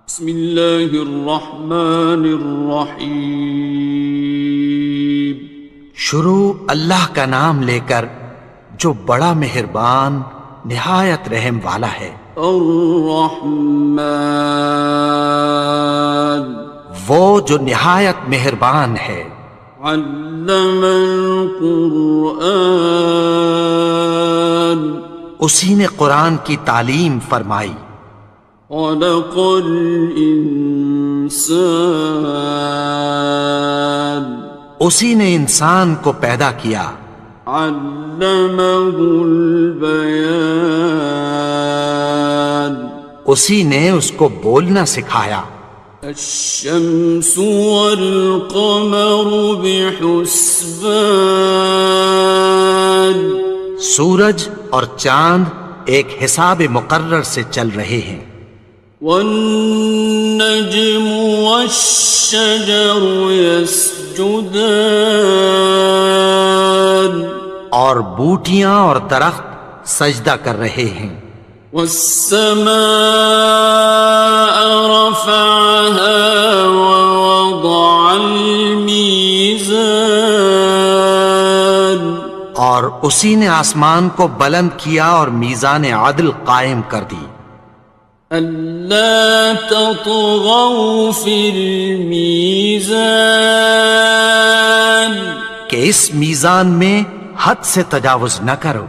بسم اللہ الرحمن الرحیم۔ شروع اللہ کا نام لے کر جو بڑا مہربان نہایت رحم والا ہے۔ الرحمن، وہ جو نہایت مہربان ہے۔ علم القرآن، اسی نے قرآن کی تعلیم فرمائی۔ خلق الانسان، اسی نے انسان کو پیدا کیا۔ علمہ البیان، اسی نے اس کو بولنا سکھایا۔ الشمس والقمر بحسبان، سورج اور چاند ایک حساب مقرر سے چل رہے ہیں۔ والنجم والشجر يسجدان، اور بوٹیاں اور درخت سجدہ کر رہے ہیں۔ والسماء رفعها ووضع الميزان، اور اسی نے آسمان کو بلند کیا اور میزان عدل قائم کر دی۔ ألا تطغوا في الميزان، کہ اس میزان میں حد سے تجاوز نہ کرو۔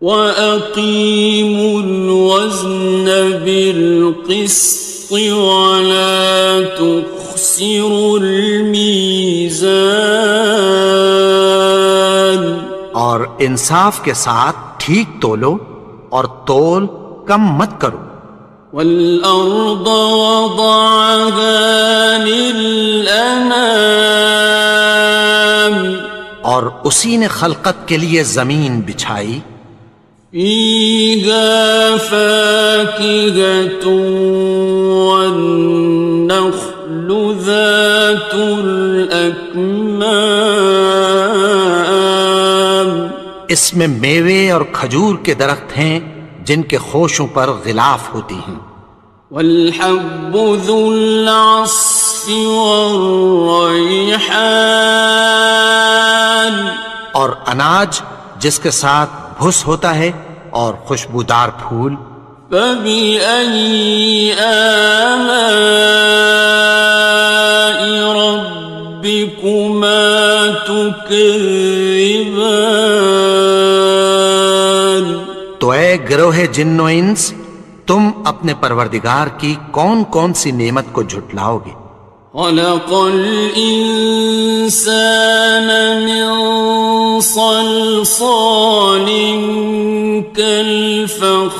وَأَقِيمُوا الْوَزْنَ بِالْقِسْطِ وَلَا تُخْسِرُوا الْمِيزَانَ، اور انصاف کے ساتھ ٹھیک تولو اور تول کم مت کرو۔ وَالْأَرْضَ وَضَعَهَا لِلْأَنَامِ، اور اسی نے خلقت کے لیے زمین بچھائی۔ فِيهَا فَاكِهَةٌ وَالنَّخْلُ ذَاتُ الْأَكْمَامِ، اس میں میوے اور کھجور کے درخت ہیں جن کے خوشوں پر غلاف ہوتی ہیں۔ وَالْحَبُّ ذُو الْعَصْفِ وَالرَّيْحَانِ، اور اناج جس کے ساتھ بھس ہوتا ہے اور خوشبودار پھول۔ فَبِأَيِّ آلَاءِ رَبِّكُمَا تُكَذِّبَانِ، تو اے گروہ جن و انس، تم اپنے پروردگار کی کون کون سی نعمت کو جھٹلاؤ گے؟ خَلَقَ الْإِنسَانَ مِنْ صَلْصَالٍ كَالْفَخَّارِ،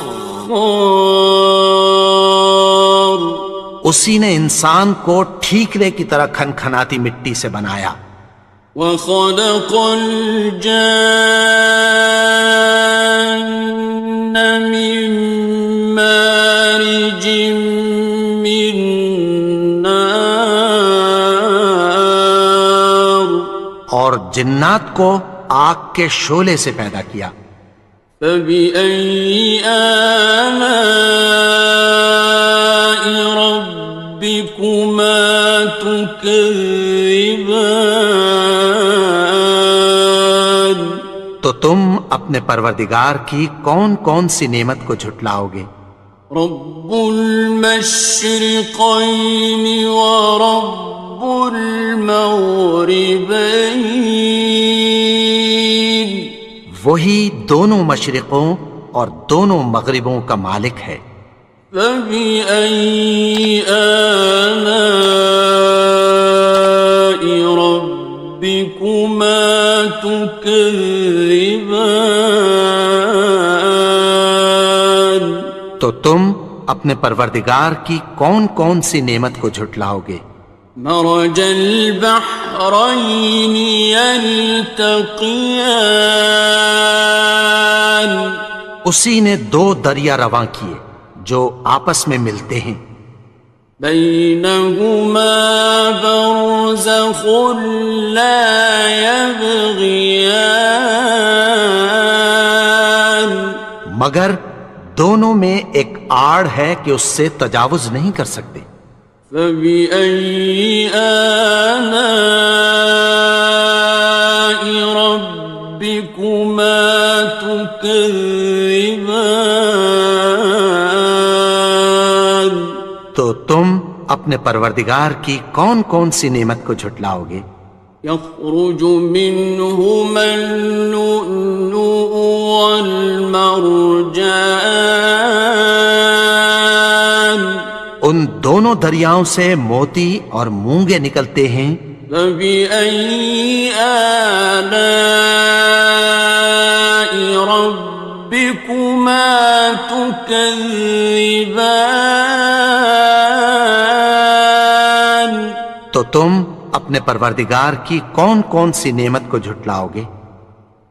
اسی نے انسان کو ٹھیکرے کی طرح کھنکھناتی مٹی سے بنایا۔ وَخَلَقَ الْجَانَّ مِن مَّارِجٍ مِّن نَّارٍ، اور جنات کو آگ کے شعلے سے پیدا کیا۔ فَبِأَيِّ آلَاءِ رَبِّكُمَا تُكَذِّبَانِ، تو تم اپنے پروردگار کی کون کون سی نعمت کو جھٹلاؤ گے؟ رب المشرقین ورب المغربین، وہی دونوں مشرقوں اور دونوں مغربوں کا مالک ہے۔ فَبِأَيِّ آلَاءِ رَبِّكُمَا تُكَذِّبَانِ، تو تم اپنے پروردگار کی کون کون سی نعمت کو جھٹلاؤ گے؟ مرج البحرین یلتقیان، اسی نے دو دریا رواں کیے جو آپس میں ملتے ہیں۔ بینہما برزخ لا یبغیان، مگر دونوں میں ایک آڑ ہے کہ اس سے تجاوز نہیں کر سکتے۔ فبأي آلاء ربكما تكذبان؟ تو تم اپنے پروردگار کی کون کون سی نعمت کو جھٹلاؤ گے؟ يخرج منهما اللؤلؤ والمرجان، ان دونوں دریاؤں سے موتی اور مونگے نکلتے ہیں۔ فبأي آلاء ربكما تكذبان؟ تو تم اپنے پروردگار کی کون کون سی نعمت کو جھٹلاؤ گے؟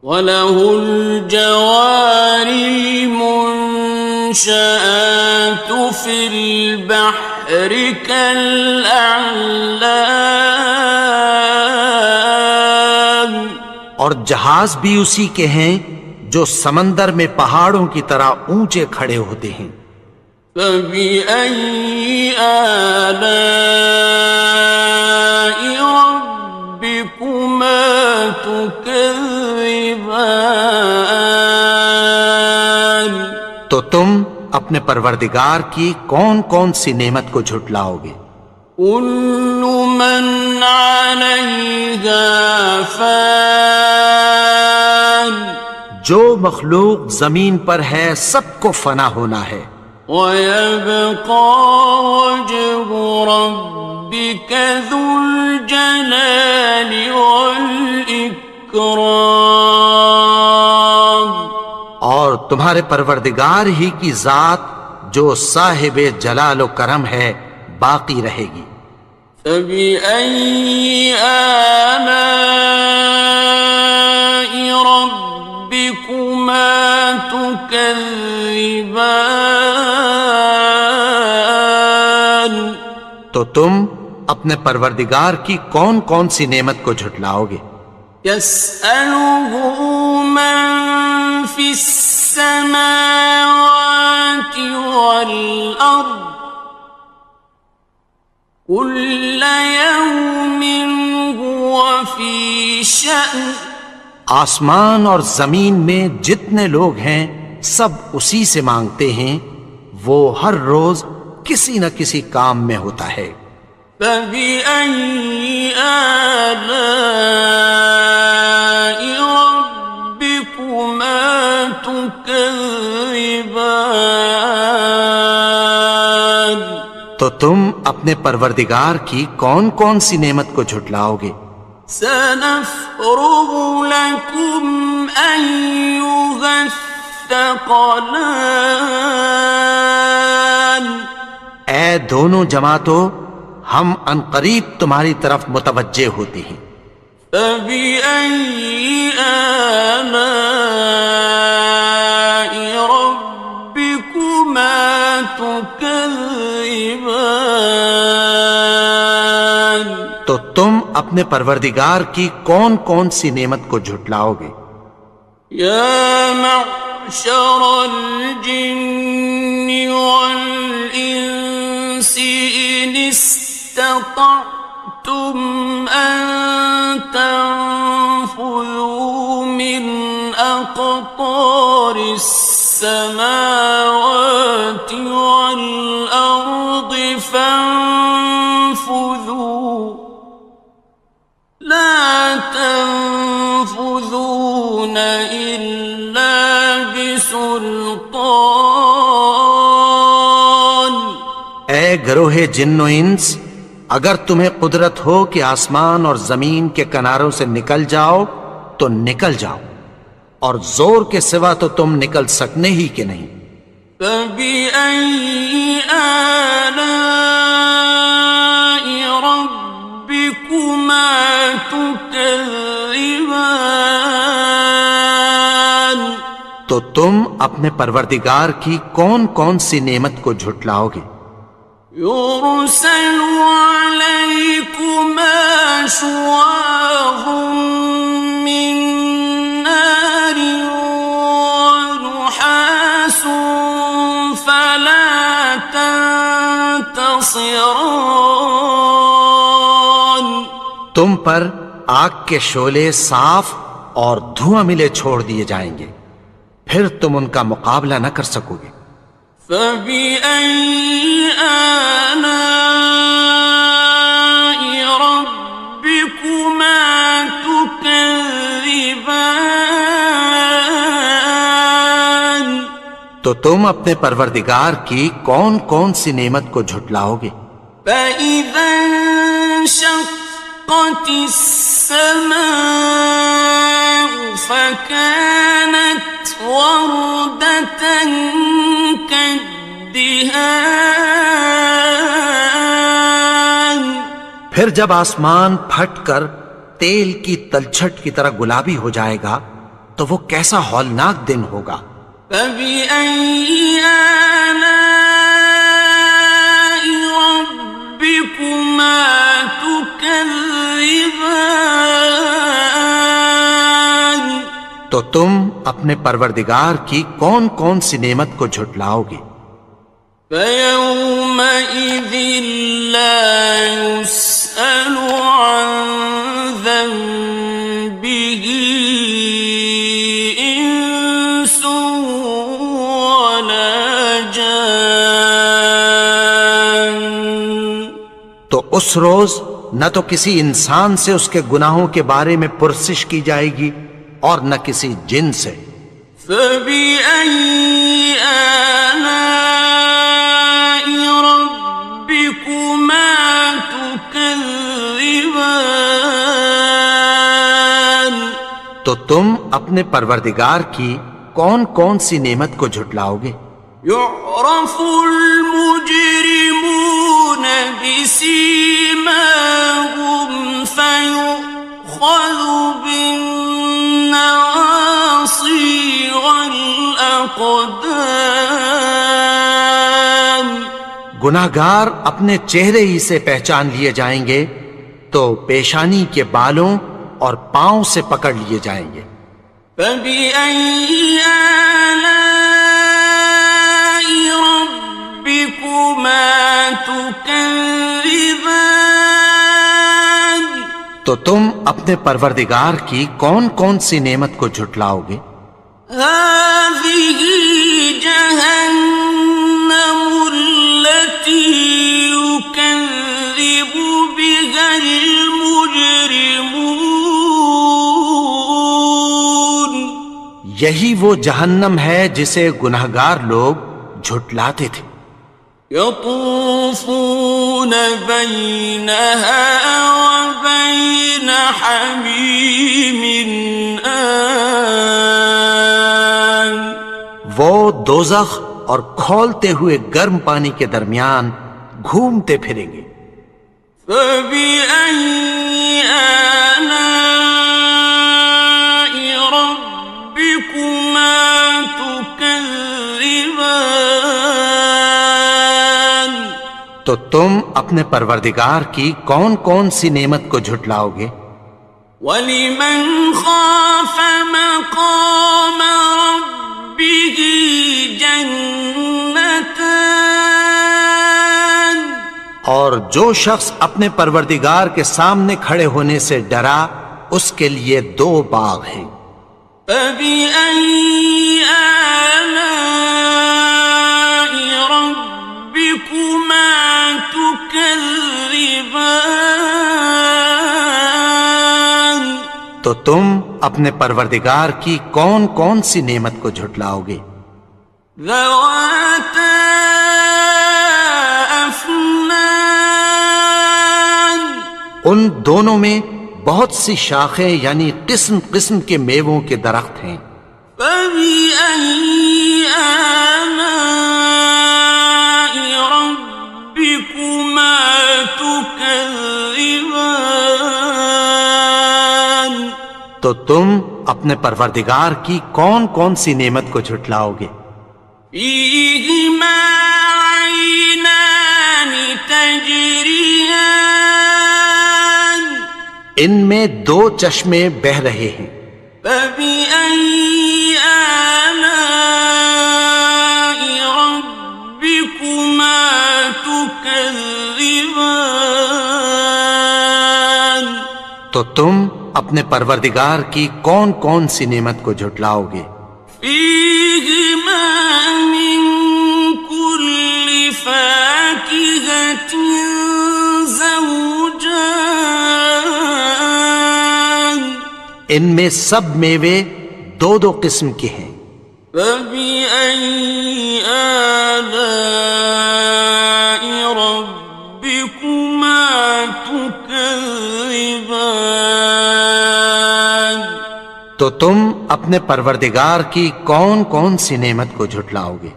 وَلَهُ الْجَوَارِ الْمُنشَآتُ فِي الْبَحْرِ كَالْأَعْلَامِ، اور جہاز بھی اسی کے ہیں جو سمندر میں پہاڑوں کی طرح اونچے کھڑے ہوتے ہیں۔ فَبِأَيِّ آلَاءِ رَبِّكُمَا تُكَذِّبَانِ؟ تو تم اپنے پروردگار کی کون کون سی نعمت کو جھٹلاؤ گے؟ كُلُّ مَنْ عَلَيْهَا فَانٍ، جو مخلوق زمین پر ہے سب کو فنا ہونا ہے۔ وَيَبْقَى وَجْهُ رَبِّكَ ذُو الْجَلَالِ وَالْإِكْرَامِ، اور تمہارے پروردگار ہی کی ذات جو صاحب جلال و کرم ہے باقی رہے گی۔ فَبِأَيِّ آلَاءِ رَبِّكُمَا تُكَذِّبَانِ؟ تو تم اپنے پروردگار کی کون کون سی نعمت کو جھٹلاؤ گے؟ يَسْأَلُهُ مَن فِي السَّمَاوَاتِ وَالْأَرْضِ كُلَّ يَوْمٍ هُوَ فِي شَأْنٍ، آسمان اور زمین میں جتنے لوگ ہیں سب اسی سے مانگتے ہیں، وہ ہر روز کسی نہ کسی کام میں ہوتا ہے۔ فَبِأَيِّ آلَاءِ رَبِّكُمَا تُكَذِّبَانِ؟ تو تم اپنے پروردگار کی کون کون سی نعمت کو جھٹلاؤ گے؟ سَنَفْرُغُ لَكُمْ أَيُّهَ الثَّقَلَانِ، اے دونوں جماعتوں، ہم عنقریب تمہاری طرف متوجہ ہوتے ہیں۔ فَبِأَيِّ آلَاءِ رَبِّكُمَا تُكَذِّبَانِ؟ تو تم اپنے پروردگار کی کون کون سی نعمت کو جھٹلاؤ گے؟ يَا مَعْشَرَ الْجِنِّ وَالْإِنسِ إِنِ اسْتَطَعْتُمْ أَن تَنفُذُوا مِنْ أَقْطَارِ السَّمَاوَاتِ وَالْأَرْضِ فَانفُذُوا لَا تَنفُذُونَ إِلَّا بِسُلْطَانٍ۔ اے گروہ جن و انس، اگر تمہیں قدرت ہو کہ آسمان اور زمین کے کناروں سے نکل جاؤ تو نکل جاؤ، اور زور کے سوا تو تم نکل سکنے ہی کہ نہیں۔ فَبِأَيِّ آلَاءِ رَبِّكُمَا تُكَذِّبَانِ؟ تو تم اپنے پروردگار کی کون کون سی نعمت کو جھٹلاؤ گے؟ يُرْسَلُ عَلَيْكُمَا شُوَاظٌ مِّن نَّارٍ وَنُحَاسٌ خاصران. تم پر آگ کے شعلے صاف اور دھواں ملے چھوڑ دیے جائیں گے، پھر تم ان کا مقابلہ نہ کر سکو گے۔ فبأي آلاء ربكما تكذبان. تو تم اپنے پروردگار کی کون کون سی نعمت کو جھٹلاؤ گے؟ فإذا انشقت السماء فكانت وردة كالدهان. پھر جب آسمان پھٹ کر تیل کی تلچھٹ کی طرح گلابی ہو جائے گا تو وہ کیسا ہولناک دن ہوگا۔ فبأي آلاء ربكما تكذبان. تو تم اپنے پروردگار کی کون کون سی نعمت کو جھٹلاؤ گے؟ فيومئذ لا يسأل عن ذنبه إنس ولا جان. تو اس روز نہ تو کسی انسان سے اس کے گناہوں کے بارے میں پرسش کی جائے گی اور نہ کسی جن سے۔ فبأي آلاء ربكما تكذبان. تو تم اپنے پروردگار کی کون کون سی نعمت کو جھٹلاؤ گے؟ يعرف المجرمون بسيماهم فيؤخذ بالنواصي والأقدام. گناہگار اپنے چہرے ہی سے پہچان لیے جائیں گے تو پیشانی کے بالوں اور پاؤں سے پکڑ لیے جائیں گے۔ فبأي آلاء ربكما تكذبان. تو تم اپنے پروردگار کی کون کون سی نعمت کو جھٹلاؤ گے؟ هذه جهنم التي يكذب بها المجرمون. یہی وہ جہنم ہے جسے گناہگار لوگ جھٹلاتے تھے۔ يطوفون بينها وبين حميم آن. وہ دوزخ اور کھولتے ہوئے گرم پانی کے درمیان گھومتے پھریں گے۔ فبأي آلاء ربكما تكذبان. تو تم اپنے پروردگار کی کون کون سی نعمت کو جھٹلاؤ گے؟ وَلِمَنْ خَافَ مَقَامَ رَبِّهِ جَنَّتَانِ. اور جو شخص اپنے پروردگار کے سامنے کھڑے ہونے سے ڈرا اس کے لیے دو باغ ہیں۔ فَبِأَيِّ آلَاءِ رَبِّكُمَا تُكَذِّبَانِ. تو تم اپنے پروردگار کی کون کون سی نعمت کو جھٹلاؤ گے؟ ذَوَاتَا أَفْنَانٍ. ان دونوں میں بہت سی شاخیں یعنی قسم قسم کے میووں کے درخت ہیں۔ فَبِأَيِّ آلَاءِ رَبِّكُمَا تُكَذِّبَانِ. تو تم اپنے پروردگار کی کون کون سی نعمت کو جھٹلاؤ گے؟ فِيهِمَا عَيْنَانِ تَجْرِيَانِ. ان میں دو چشمے بہہ رہے ہیں۔ فَبِأَيِّ آلَاءِ رَبِّكُمَا تُكَذِّبَانِ. تكذبان تو تم اپنے پروردگار کی کون کون سی نعمت کو جھٹلاؤ گے؟ فيهما من كل فاكهة زوجان ان میں سب میوے دو دو قسم کے ہیں۔ فبأي آلاء ربكما تكذبان تو تم اپنے پروردگار کی کون کون سی نعمت کو جھٹلاؤ گے؟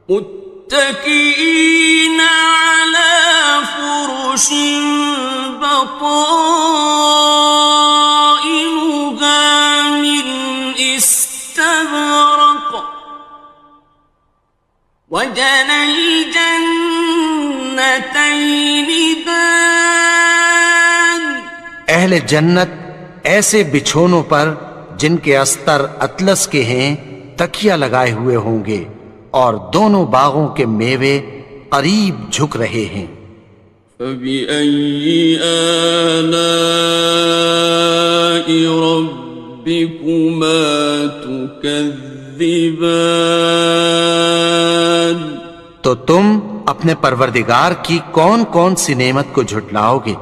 متكئين على فرش بطائنها من استبرق وجنى الجنتين دان اہل جنت ایسے بچھونوں پر جن کے استر اطلس کے ہیں تکیہ لگائے ہوئے ہوں گے اور دونوں باغوں کے میوے قریب جھک رہے ہیں۔ فبأي آلاء ربكما تكذبان تو تم اپنے پروردگار کی کون کون سی نعمت کو جھٹلاؤ گے؟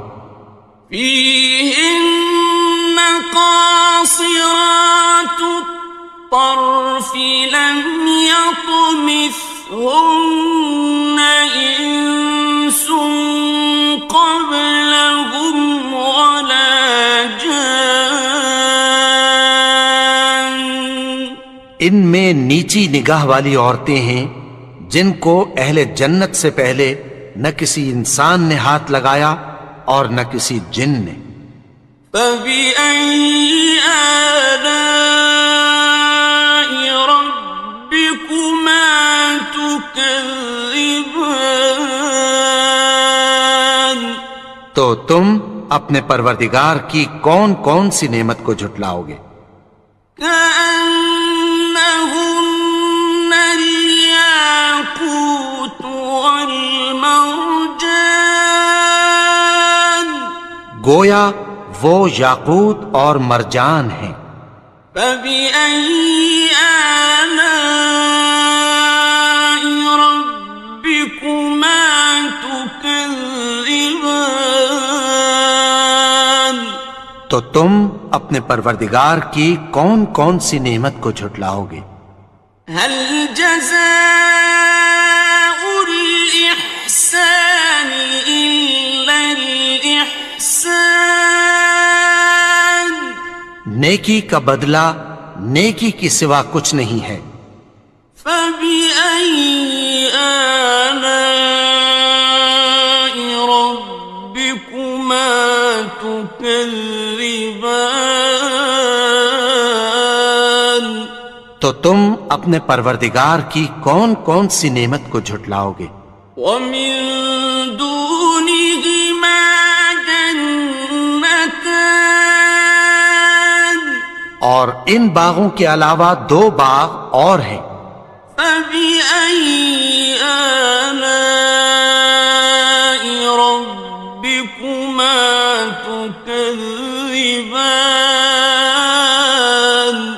فيهن قاصرات الطرف لم يطمثهن إنس قبلهم ولا جان ان میں نیچی نگاہ والی عورتیں ہیں جن کو اہل جنت سے پہلے نہ کسی انسان نے ہاتھ لگایا اور نہ کسی جن نے۔ فبأي آلاء ربكما تكذبان تو تم اپنے پروردگار کی کون کون سی نعمت کو جھٹلاؤ گے؟ كأنهن الياقوت والمرجان گویا وہ یاقوت اور مرجان ہیں۔ فبأي آلاء ربكما تكذبان تو تم اپنے پروردگار کی کون کون سی نعمت کو جھٹلاؤ گے؟ هل جزاء الإحسان إلا الإحسان نیکی کا بدلہ نیکی کی سوا کچھ نہیں ہے۔ فبأي آلاء ربكما تكذبان تو تم اپنے پروردگار کی کون کون سی نعمت کو جھٹلاؤ گے؟ ومن دونهما جنتان اور ان باغوں کے علاوہ دو باغ اور ہیں۔ فبأي آلاء ربكما تكذبان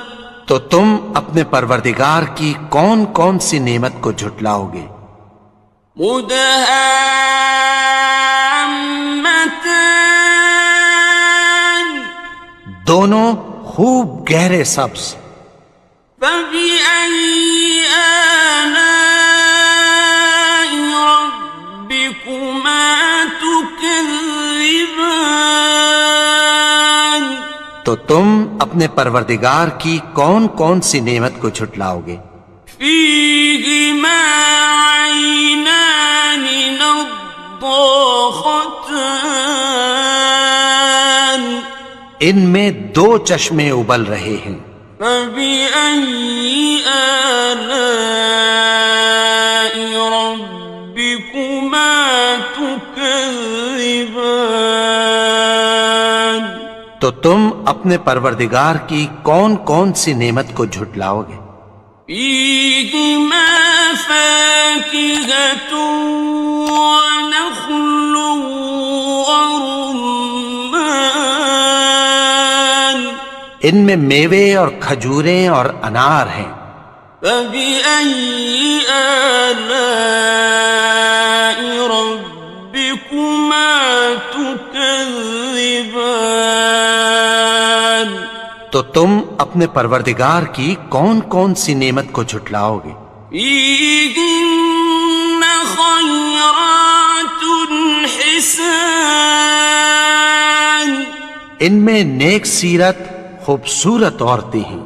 تو تم اپنے پروردگار کی کون کون سی نعمت کو جھٹلاؤ گے؟ مدهامتان دونوں خوب گہرے سبز۔ فبأي آلاء ربكما تكذبان تو تم اپنے پروردگار کی کون کون سی نعمت کو جھٹلاؤ گے؟ فيهما عينان نضاختان ان میں دو چشمے ابل رہے ہیں۔ فبأي آلاء ربكما تكذبان تو تم اپنے پروردگار کی کون کون سی نعمت کو جھٹلاؤ گے؟ فيهما فاكهة ونخل ورمان ان میں میوے اور کھجوریں اور انار ہیں. فبأي آلاء ربكما تكذبان تو تم اپنے پروردگار کی کون کون سی نعمت کو جھٹلاؤ گے؟ فيهن خيرات حسان ان میں نیک سیرت خوبصورت عورتیں ہیں.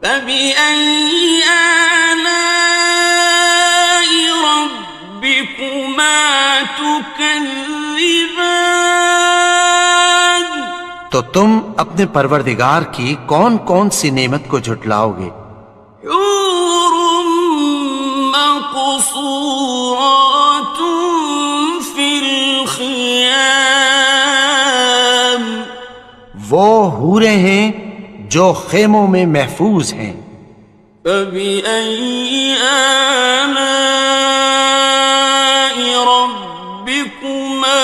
فبأي آلاء ربكما تكذبان تو تم اپنے پروردگار کی کون کون سی نعمت کو جھٹلاؤ گے؟ حور مقصورات في الخيام وہ حوریں ہیں جو خیموں میں محفوظ ہیں. فبأي آلاء ربكما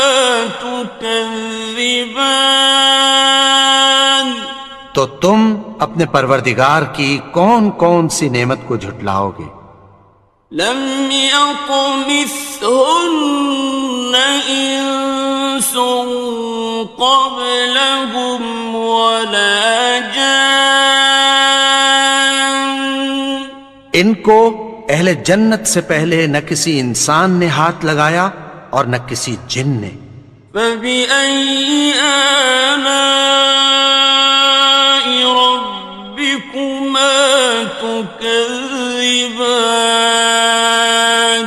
تكذبان تو تم اپنے پروردگار کی کون کون سی نعمت کو جھٹلاؤ گے؟ لم يطمثهن إنس قبلهم ولا جان ان کو اہل جنت سے پہلے نہ کسی انسان نے ہاتھ لگایا اور نہ کسی جن نے. فبأي آلاء ربكما تكذبان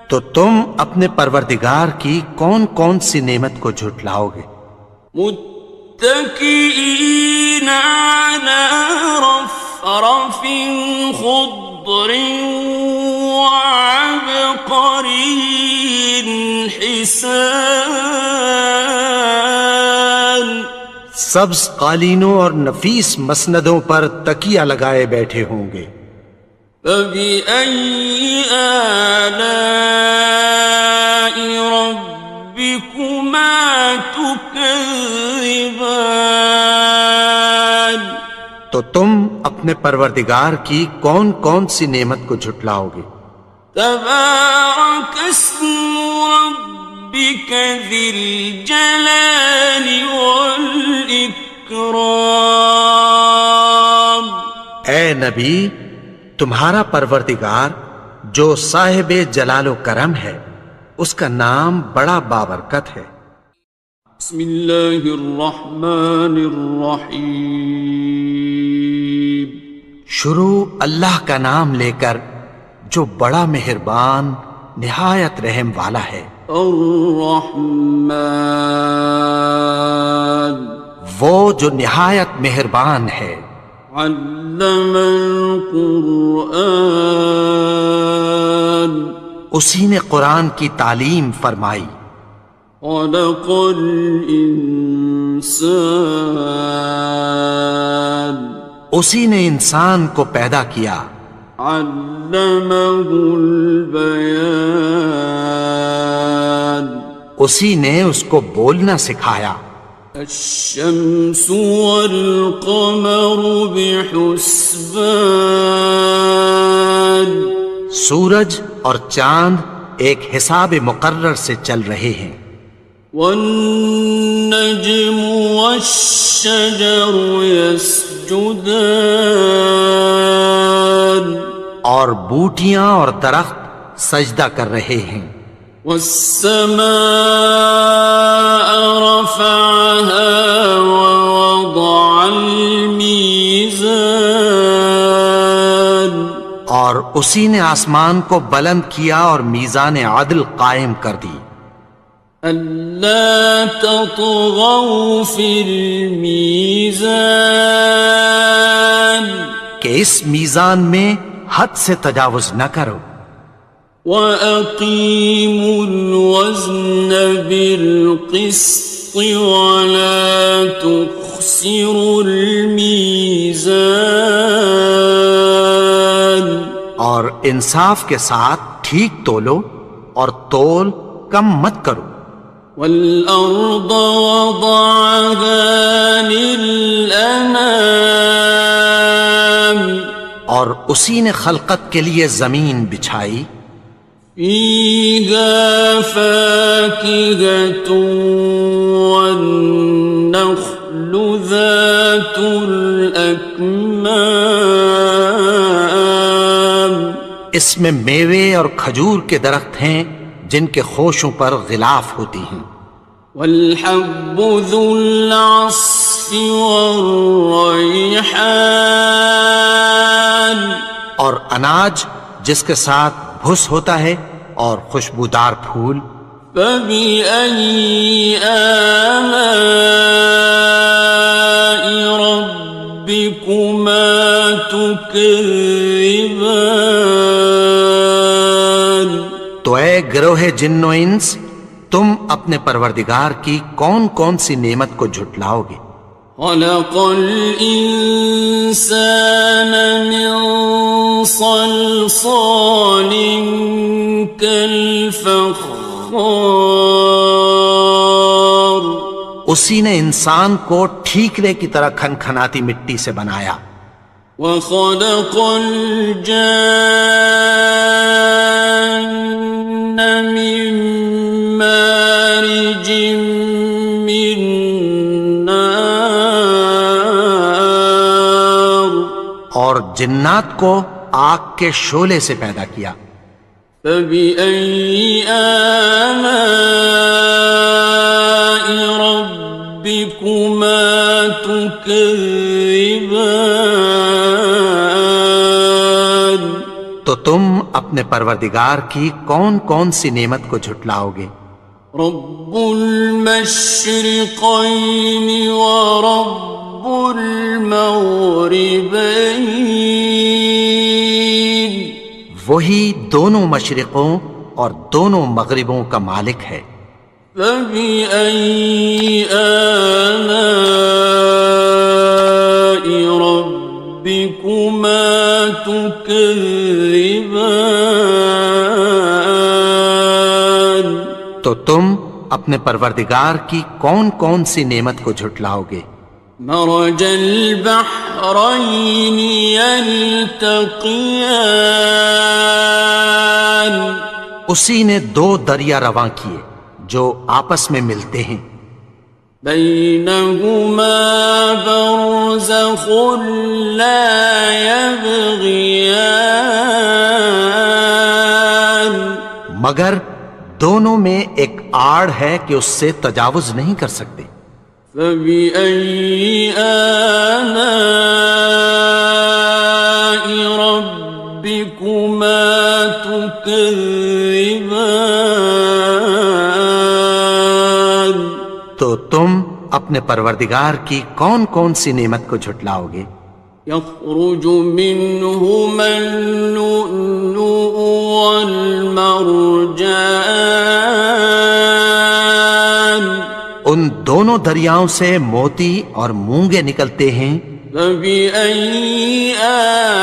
تو تم اپنے پروردگار کی کون کون سی نعمت کو جھٹلاؤ گے؟ متكئين على رفرف خضر وعبقري حسان سبز قالینوں اور نفیس مسندوں پر تکیہ لگائے بیٹھے ہوں گے. فبأي آلاء ربكما تكذبان تو تم اپنے پروردگار کی کون کون سی نعمت کو جھٹلاؤ گے؟ تبارك اسم ربك ذي الجلال والإكرام اے نبی، تمہارا پروردگار جو صاحب جلال و کرم ہے اس کا نام بڑا بابرکت ہے. بسم اللہ الرحمن الرحیم شروع اللہ کا نام لے کر جو بڑا مہربان نہایت رحم والا ہے. الرحمن وہ جو نہایت مہربان ہے. علم القرآن اسی نے قرآن کی تعلیم فرمائی. خلق الانسان اسی نے انسان کو پیدا کیا. علمہ البیان اسی نے اس کو بولنا سکھایا. الشمس والقمر بحسبان سورج اور چاند ایک حساب مقرر سے چل رہے ہیں. والنجم والشجر يسجدان اور بوٹیاں اور درخت سجدہ کر رہے ہیں. والسماء رفعها ووضع الميزان اور اسی نے آسمان کو بلند کیا اور میزان عدل قائم کر دی. ألا تطغوا في الميزان کہ اس میزان میں حد سے تجاوز نہ کرو. وَأَقِيمُوا الْوَزْنَ بِالْقِسْطِ وَلَا تُخْسِرُوا الْمِيزَانَ اور انصاف کے ساتھ ٹھیک تولو اور تول کم مت کرو. والأرض وضعها للأنام اور اسی نے خلقت کے لیے زمین بچھائی. فيها فاكهة والنخل ذات الأكمام اس میں میوے اور کھجور کے درخت ہیں جن کے خوشوں پر غلاف ہوتی ہیں. والحب ذو العصف والريحان اور اناج جس کے ساتھ بھس ہوتا ہے اور خوشبودار پھول. فبأي آلاء ربكما تكذبان تو اے گروہ جن و انس، تم اپنے پروردگار کی کون کون سی نعمت کو جھٹلاؤ گے؟ خلق الإنسان من صلصال كالفخار اسی نے انسان کو ٹھیکرے کی طرح کھنکھناتی مٹی سے بنایا. وخلق الجان من مارج من نار اور جنات کو آگ کے شعلے سے پیدا کیا. فبأي آلاء ربكما تكذبان تو تم اپنے پروردگار کی کون کون سی نعمت کو جھٹلاؤ گے؟ رب المشرقين ورب المغربين وہی دونوں مشرقوں اور دونوں مغربوں کا مالک ہے. فبأي آلاء ربكما تكذبان تو تم اپنے پروردگار کی کون کون سی نعمت کو جھٹلاؤ گے؟ مرج البحرين يلتقيان اسی نے دو دریا رواں کیے جو آپس میں ملتے ہیں. بينهما برزخ لا يبغيان مگر دونوں میں ایک آڑ ہے کہ اس سے تجاوز نہیں کر سکتے. فبأي آلاء ربكما تكذبان تو تم اپنے پروردگار کی کون کون سی نعمت کو جھٹلاؤ گے؟ يخرج منهما اللؤلؤ والمرجان ان دونوں دریاؤں سے موتی اور مونگے نکلتے ہیں. فبأي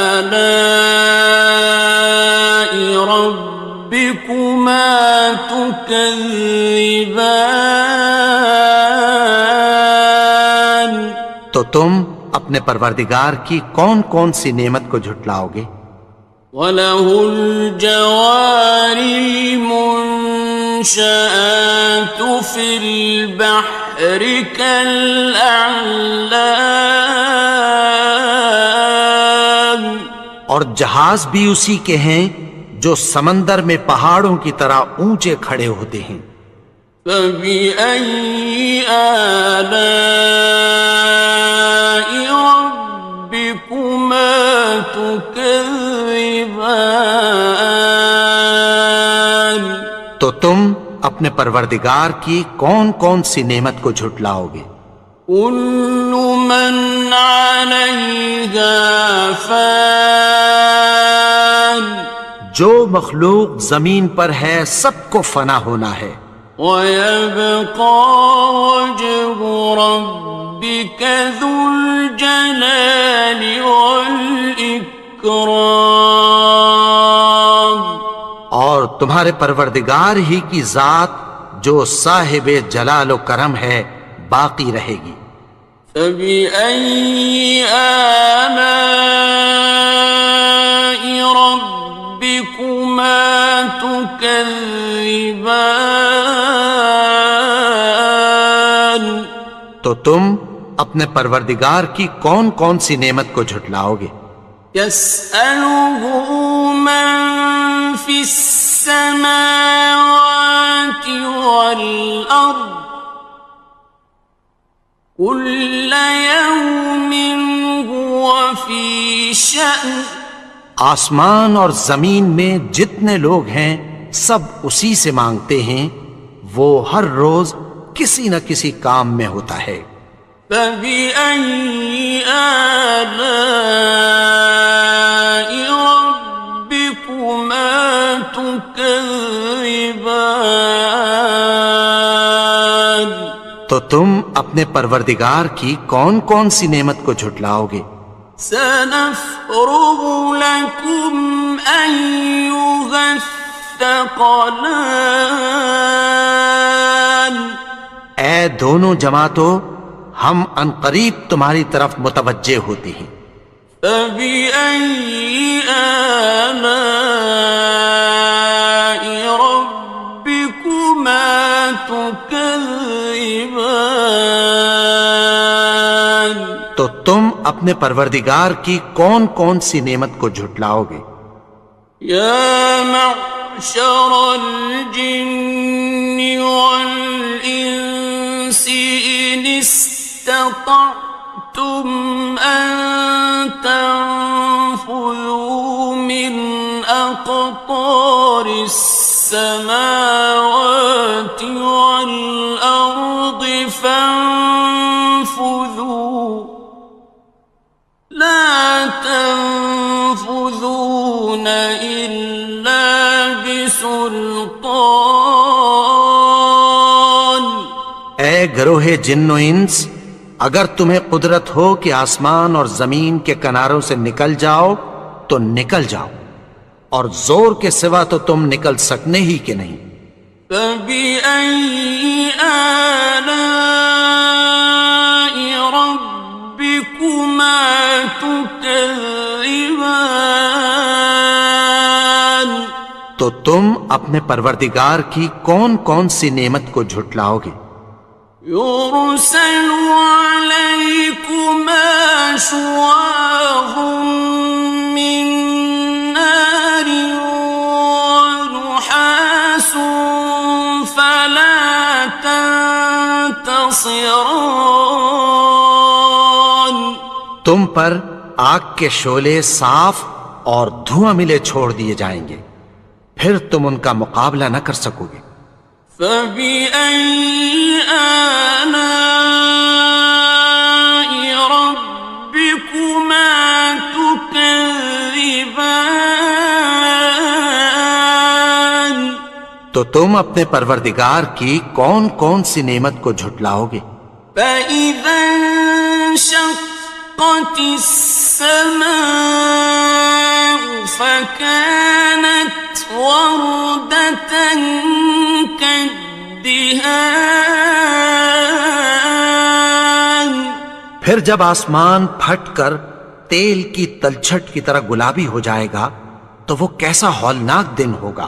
آلاء ربكما تكذبان تو تم اپنے پروردگار کی کون کون سی نعمت کو جھٹلاؤ گے؟ وَلَهُ الْجَوَارِ الْمُنشَآتُ فِي الْبَحْرِ كَالْأَعْلَامِ اور جہاز بھی اسی کے ہیں جو سمندر میں پہاڑوں کی طرح اونچے کھڑے ہوتے ہیں. فَبِأَيِّ آلَاءِ رَبِّكُمَا تُكَذِّبَانِ تو تم اپنے پروردگار کی کون کون سی نعمت کو جھٹلاؤ گے؟ كُلُّ مَنْ عَلَيْهَا فَانٍ جو مخلوق زمین پر ہے سب کو فنا ہونا ہے. وَيَبْقَى وَجْهُ رَبِّكَ ذُو الْجَلَالِ وَالْإِكْرَامِ تمہارے پروردگار ہی کی ذات جو صاحب جلال و کرم ہے باقی رہے گی۔ فَبِأَيِّ آلَاءِ رَبِّكُمَا تُكَذِّبَانِ؟ تو تم اپنے پروردگار کی کون کون سی نعمت کو جھٹلاؤ گے؟ يَسْأَلُهُ مَن فِي السَّمَاوَاتِ وَالْأَرْضِ كُلَّ يَوْمٍ هُوَ فِي شَأْنٍ۔ آسمان اور زمین میں جتنے لوگ ہیں سب اسی سے مانگتے ہیں، وہ ہر روز کسی نہ کسی کام میں ہوتا ہے۔ فَبِأَيِّ آلَاءِ رَبِّكُمَا تُكَذِّبَانِ؟ تو تم اپنے پروردگار کی کون کون سی نعمت کو جھٹلاؤ گے؟ سَنَفْرُغُ لَكُمْ أَيُّهَ الثَّقَلَانِ۔ اے دونوں جماعتوں، ہم عنقریب تمہاری طرف متوجہ ہوتے ہیں۔ فَبِأَيِّ آلَاءِ رَبِّكُمَا تُكَذِّبَانِ؟ تو تم اپنے پروردگار کی کون کون سی نعمت کو جھٹلاؤ گے؟ یا معشر الجن والانس ان استطعتم ان تنفذوا من اقطار السماوات والارض فانفذوا لا تنفذون إلا بسلطان۔ اے گروہ جن و انس، اگر تمہیں قدرت ہو کہ آسمان اور زمین کے کناروں سے نکل جاؤ تو نکل جاؤ، اور زور کے سوا تو تم نکل سکنے ہی کہ نہیں۔ فَبِأَيِّ آلَاءِ رَبِّكُمَا تُكَذِّبَانِ؟ تو تم اپنے پروردگار کی کون کون سی نعمت کو جھٹلاؤ گے؟ يُرْسَلُ عَلَيْكُمَا شُوَاظٌ مِّن نَّارٍ وَنُحَاسٌ فَلَا تَنتَصِرَانِ۔ تم پر آگ کے شعلے صاف اور دھواں ملے چھوڑ دیے جائیں گے، پھر تم ان کا مقابلہ نہ کر سکو گے۔ فَبِأَيِّ آلَاءِ رَبِّكُمَا تُكَذِّبَانِ؟ تو تم اپنے پروردگار کی کون کون سی نعمت کو جھٹلاؤ گے؟ فَإِذَا انشَقَّتِ السَّمَاءُ فَكَانَتْ وَرْدَةً كَالدِّهَانِ۔ پھر جب آسمان پھٹ کر تیل کی تلچھٹ کی طرح گلابی ہو جائے گا تو وہ کیسا ہولناک دن ہوگا۔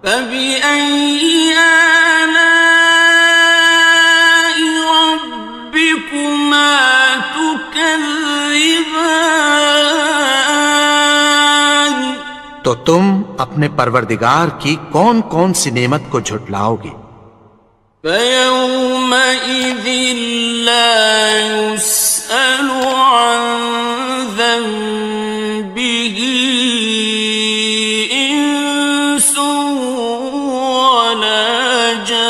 فَبِأَيِّ آلَاءِ رَبِّكُمَا تُكَذِّبَانِ؟ تو تم اپنے پروردگار کی کون کون سی نعمت کو جھٹلاؤ گے؟ فَيَوْمَئِذٍ لَا يُسْأَلُ عَن ذَنبِهِ إِنسٌ وَلَا جَانٌ۔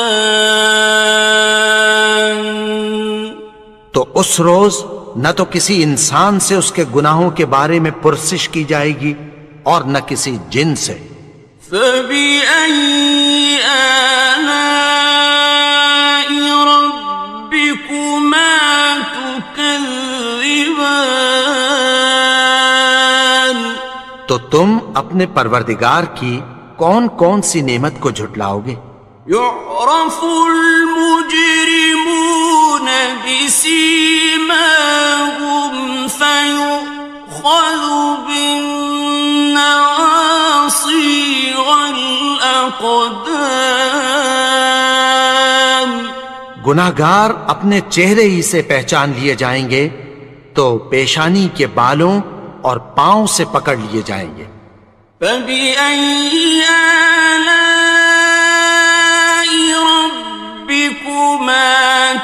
تو اس روز نہ تو کسی انسان سے اس کے گناہوں کے بارے میں پرسش کی جائے گی اور نہ کسی جن سے۔ فَبِأَيِّ آلَاءِ رَبِّكُمَا تُكَذِّبَانِ؟ تو تم اپنے پروردگار کی کون کون سی نعمت کو جھٹلاؤ گے؟ يعرف المجرمون بسيماهم فيؤخذ بالنواصي والأقدام. گناہگار اپنے چہرے ہی سے پہچان لیے جائیں گے تو پیشانی کے بالوں اور پاؤں سے پکڑ لیے جائیں گے. فبأي آلاء ربكما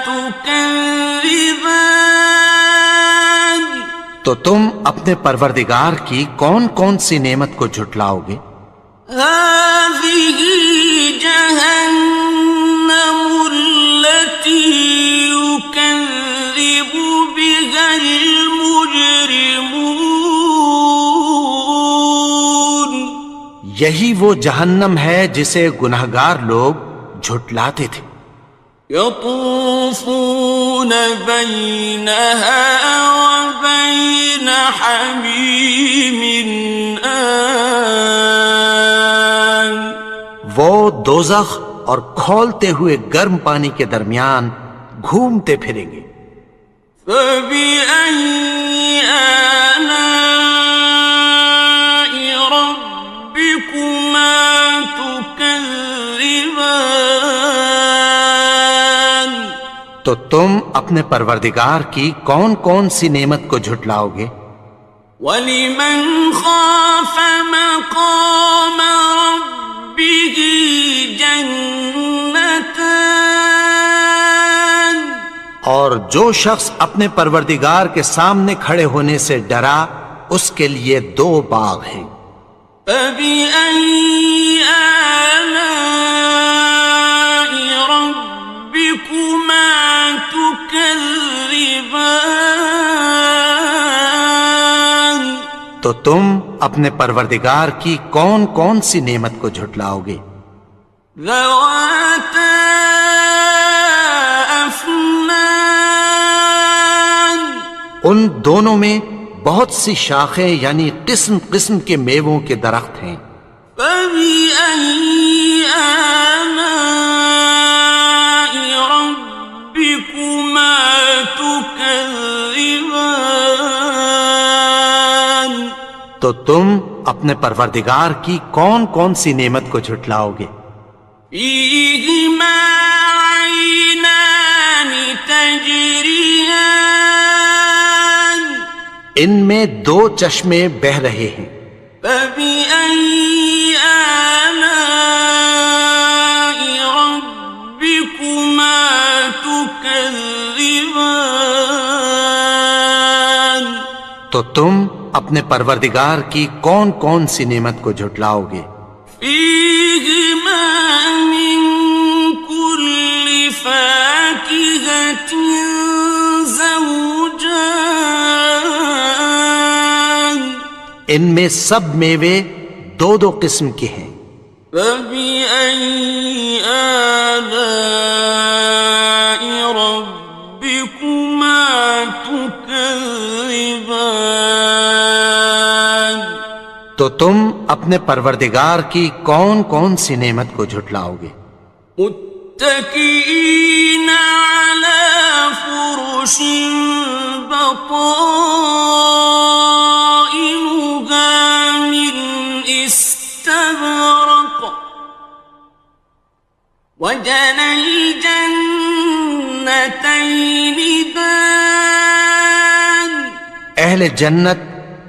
تكذبان. تو تم اپنے پروردگار کی کون کون سی نعمت کو جھٹلاؤ گے؟ هذه جهنم التي يكذب بها المجرمون. یہی وہ جہنم ہے جسے گناہگار لوگ جھٹلاتے تھے. يطوفون بينها وبين حميم آن. وہ دوزخ اور کھولتے ہوئے گرم پانی کے درمیان گھومتے پھریں گے. فبأي آلاء ربكما تكذبان. تو تم اپنے پروردگار کی کون کون سی نعمت کو جھٹلاؤ گے؟ وَلِمَنْ خَافَ مَقَامَ رَبِّهِ جَنَّتَانِ. اور جو شخص اپنے پروردگار کے سامنے کھڑے ہونے سے ڈرا اس کے لیے 2 باغ ہیں. فَبِأَيِّ آلَاءِ رَبِّكُمَا تُكَذِّبَانِ. تو تم اپنے پروردگار کی کون کون سی نعمت کو جھٹلاؤ گے؟ ذَوَاتَا أَفْنَانٍ. ان دونوں میں بہت سی شاخیں یعنی قسم قسم کے میووں کے درخت ہیں. فَبِأَيِّ آلَاءِ رَبِّكُمَا تُكَذِّبَانِ. تو تم اپنے پروردگار کی کون کون سی نعمت کو جھٹلاؤ گے؟ فِيهِمَا عَيْنَانِ تَجْرِيَانِ. ان میں 2 چشمے بہہ رہے ہیں. فَبِأَيِّ آلَاءِ رَبِّكُمَا تُكَذِّبَانِ. تو تم اپنے پروردگار کی کون کون سی نعمت کو جھٹلاؤ گے؟ فِيهِمَا مِن كُلِّ فَاكِهَةٍ زَوْجَانِ. ان میں سب میوے 2 قسم کے ہیں. فَبِأَيِّ آلَاءِ رَبِّكُمَا تُكَذِّبَانِ. تو تم اپنے پروردگار کی کون کون سی نعمت کو جھٹلاؤ گے؟ متكئين على فرش بطائنها من استبرق وجنى الجنتين دان. اہل جنت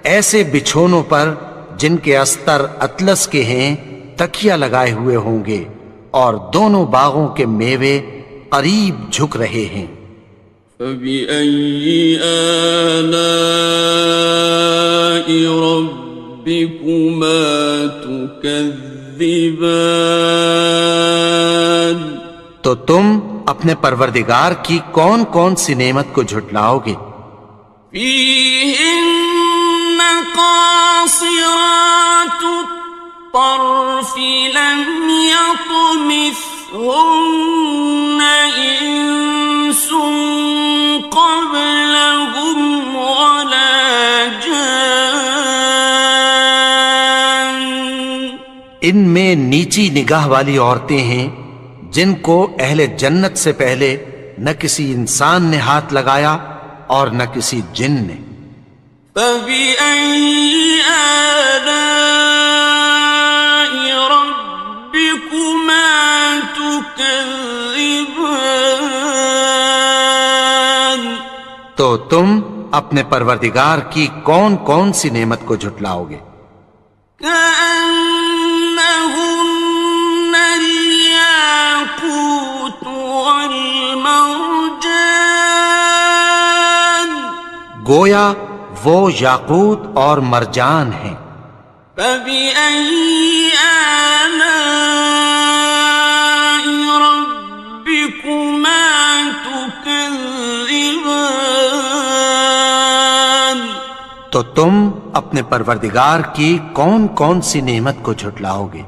ایسے بچھونوں پر جن کے استر اطلس کے ہیں تکیہ لگائے ہوئے ہوں گے اور دونوں باغوں کے میوے قریب جھک رہے ہیں. فَبِأَيِّ آلَاءِ رَبِّكُمَا تُكَذِّبَانِ. تو تم اپنے پروردگار کی کون کون سی نعمت کو جھٹلاؤ گے؟ فِيهِنَّ قَاصِرَاتُ الطَّرْفِ لَمْ يَطْمِثْهُنَّ إِنسٌ قَبْلَهُمْ وَلَا جَانٌّ. ان میں نیچی نگاہ والی عورتیں ہیں جن کو اہل جنت سے پہلے نہ کسی انسان نے ہاتھ لگایا اور نہ کسی جن نے. فَبِأَيِّ آلَاءِ رَبِّكُمَا تُكَذِّبَانِ تو تم اپنے پروردگار کی کون کون سی نعمت کو جھٹلاؤ گے؟ كأنهن الياقوت والمرجان گویا وہ یاقوت اور مرجان ہیں. فبأي آلاء ربكما تكذبان تو تم اپنے پروردگار کی کون کون سی نعمت کو جھٹلاؤ گے؟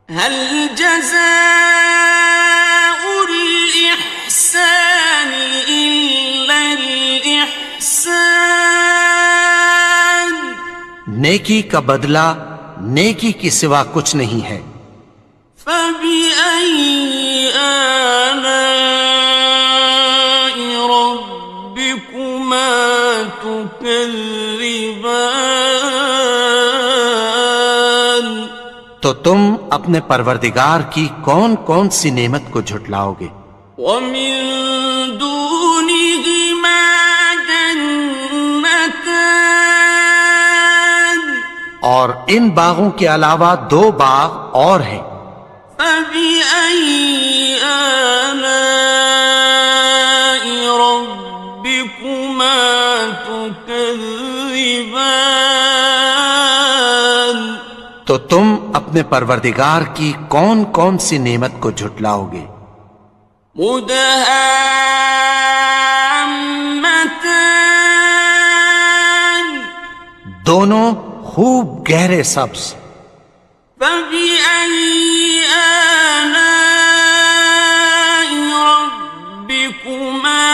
هل جزاء الإحسان إلا الإحسان نیکی کا بدلہ نیکی کی سوا کچھ نہیں ہے. فبأي آلاء ربكما تكذبان تو تم اپنے پروردگار کی کون کون سی نعمت کو جھٹلاؤ گے؟ ومن دونهما جنتان اور ان باغوں کے علاوہ دو باغ اور ہیں. فبأي آلاء ربكما تكذبان تو تم اپنے پروردگار کی کون کون سی نعمت کو جھٹلاؤ گے؟ مدهامتان دونوں خوب گہرے سبز. فبأي آلاء ربكما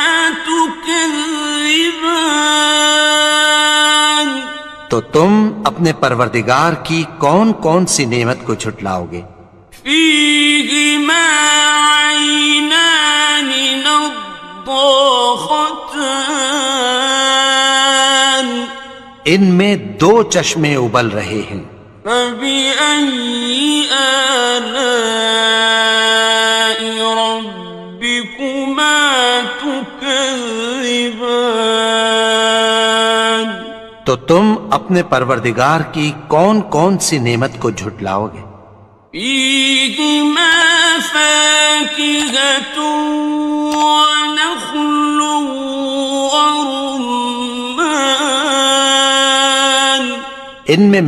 تكذبان تو تم اپنے پروردگار کی کون کون سی نعمت کو جھٹلاؤ گے؟ فيهما عينان نضاختان ان میں دو چشمے ابل رہے ہیں. فبأي آلاء ربكما تكذبان تو تم اپنے پروردگار کی کون کون سی نعمت کو جھٹلاؤ گے؟ فيهما فاكهة ونخل ورمان ان میں